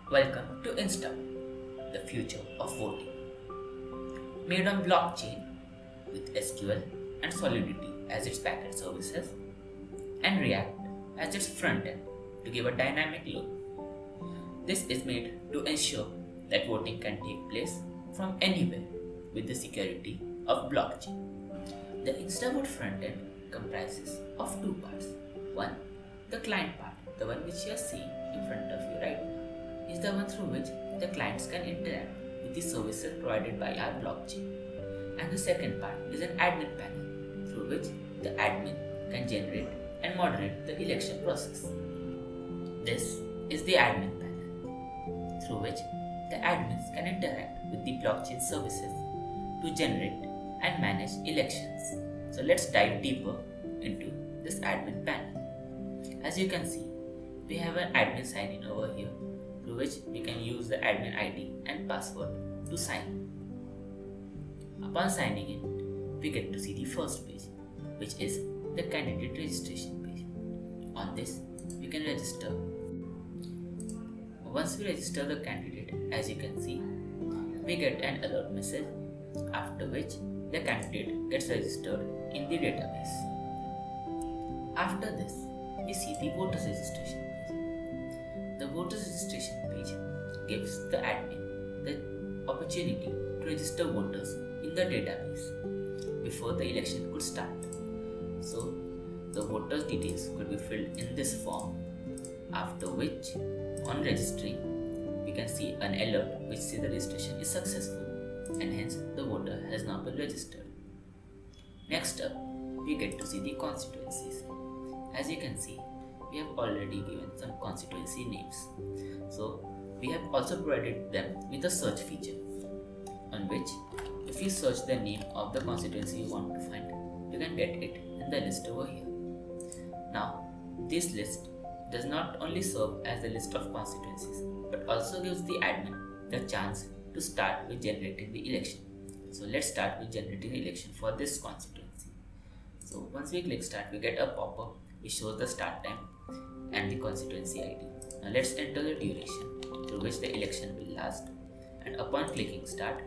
Welcome to Instavote, the future of voting. Made on blockchain with SQL and Solidity as its backend services and React as its frontend to give a dynamic look. This is made to ensure that voting can take place from anywhere with the security of blockchain. The Instavote frontend comprises of two parts. One, the client part, the one which you are seeing in front of you right now, is the one through which the clients can interact with the services provided by our blockchain. And the second part is an admin panel through which the admin can generate and moderate the election process. This is the admin panel through which the admins can interact with the blockchain services to generate and manage elections. So let's dive deeper into this admin panel. As you can see, we have an admin sign in over here through which we can use the admin ID and password to sign in. Upon signing in, we get to see the first page, which is the candidate registration page. On this, we can register. Once we register the candidate, as you can see, we get an alert message, after which the candidate gets registered in the database. After this, we see the voters registration page. The voters registration page gives the admin the opportunity to register voters in the database before the election could start. So, the voters' details could be filled in this form, after which, on registering, we can see an alert which says the registration is successful and hence the voter has now been registered. Next up, we get to see the constituencies. As you can see, we have already given some constituency names. So, we have also provided them with a search feature, on which if you search the name of the constituency you want to find, you can get it in the list over here. Now, this list does not only serve as a list of constituencies, but also gives the admin the chance to start with generating the election. So let's start with generating the election for this constituency. So once we click start, we get a pop-up which shows the start time and the constituency ID. Now let's enter the duration through which the election will last, and upon clicking start,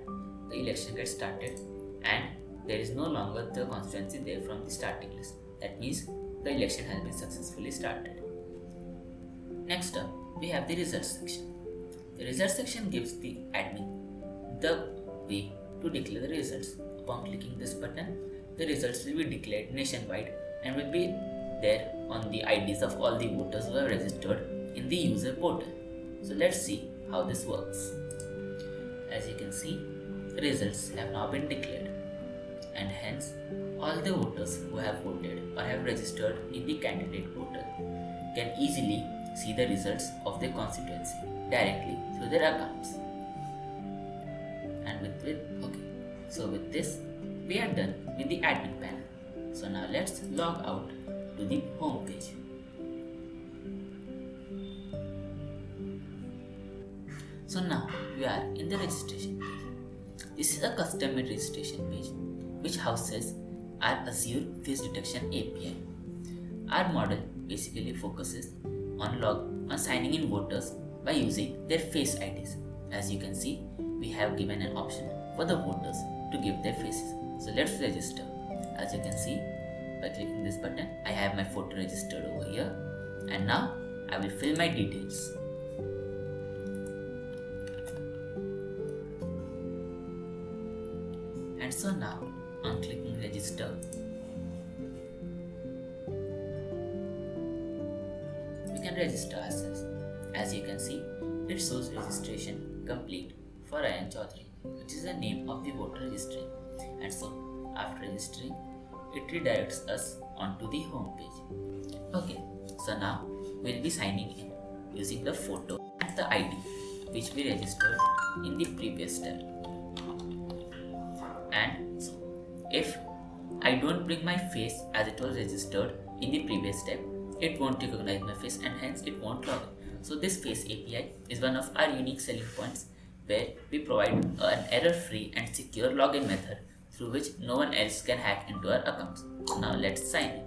the election gets started and there is no longer the constituency there from the starting list. That means the election has been successfully started. Next up, we have the results section. The results section gives the admin the way to declare the results. Upon clicking this button, the results will be declared nationwide and will be there on the IDs of all the voters who have registered in the user portal. So let's see how this works. As you can see, the results have now been declared and hence all the voters who have voted or have registered in the candidate portal can easily see the results of their constituency directly through their accounts. And with this, we are done with the admin panel. So now let's log out to the home page. So now we are in the registration page. This is a custom-made registration page which houses our Azure Face Detection API. Our model basically focuses on signing in voters by using their face IDs. As you can see, we have given an option for the voters to give their faces. So let's register. As you can see, by clicking this button, I have my photo registered over here, and now I will fill my details. And so now, on clicking register, we can register ourselves. As you can see, it shows registration complete for Ryan Chaudhary, which is the name of the voter registering. And so, after registering, it redirects us onto the home page. Okay, so now we'll be signing in using the photo and the ID which we registered in the previous step. And so, if I don't bring my face as it was registered in the previous step, it won't recognize my face and hence it won't log in. So this face API is one of our unique selling points where we provide an error-free and secure login method through which no one else can hack into our accounts. Now let's sign in.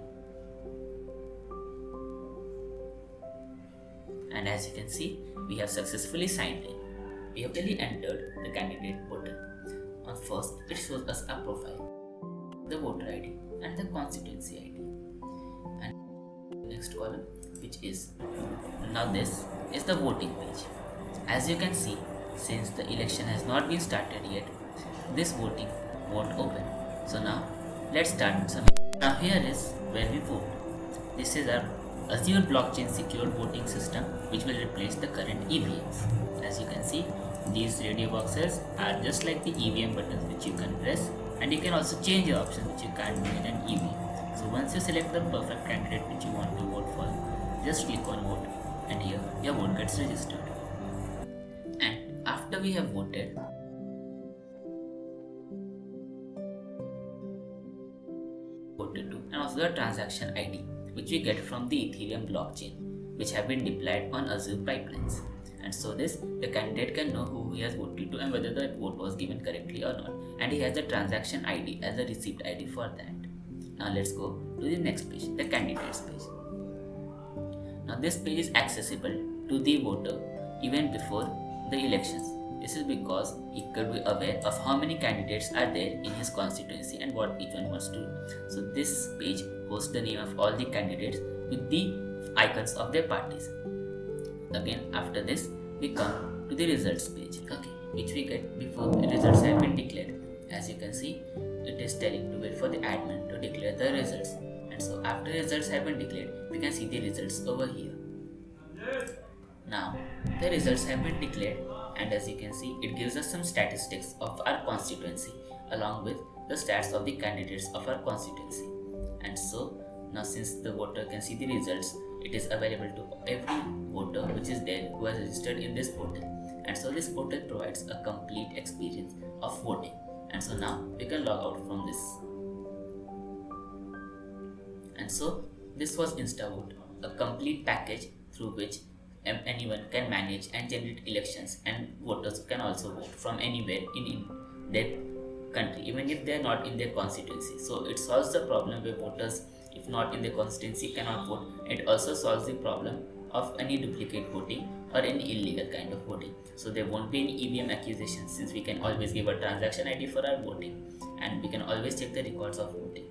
And as you can see, we have successfully signed in. We have really entered the candidate portal. On first, it shows us a profile, the voter ID and the constituency ID. And next column, which is now this is the voting page. As you can see, since the election has not been started yet, this voting won't open. So now let's start some. Now here is where we vote. This is our Azure blockchain secured voting system which will replace the current EVMs. As you can see, these radio boxes are just like the EVM buttons which you can press, and you can also change your options which you can't do in an EVM. So once you select the perfect candidate which you want to vote for, just click on vote, and here your vote gets registered. And after we have voted, and also the transaction ID which we get from the Ethereum blockchain which have been deployed on Azure pipelines. And so the candidate can know who he has voted to and whether the vote was given correctly or not, and he has the transaction ID as a receipt ID for that. Now let's go to the next page, the candidates page. Now this page is accessible to the voter even before the elections. This is because he could be aware of how many candidates are there in his constituency and what each one wants to do. So this page hosts the name of all the candidates with the icons of their parties. Again, after this, we come to the results page, which we get before the results have been declared. As you can see, it is telling to wait for the admin to declare the results. And so after results have been declared, we can see the results over here. Now, the results have been declared, and as you can see, it gives us some statistics of our constituency along with the stats of the candidates of our constituency. And so, now since the voter can see the results, it is available to every voter which is there who has registered in this portal. And so this portal provides a complete experience of voting. And so now we can log out from this. And so this was Instavote, a complete package through which anyone can manage and generate elections, and voters can also vote from anywhere in their country, even if they are not in their constituency. So it solves the problem where voters, if not in their constituency, cannot vote. It also solves the problem of any duplicate voting or any illegal kind of voting. So there won't be any EVM accusations, since we can always give a transaction ID for our voting, and we can always check the records of voting.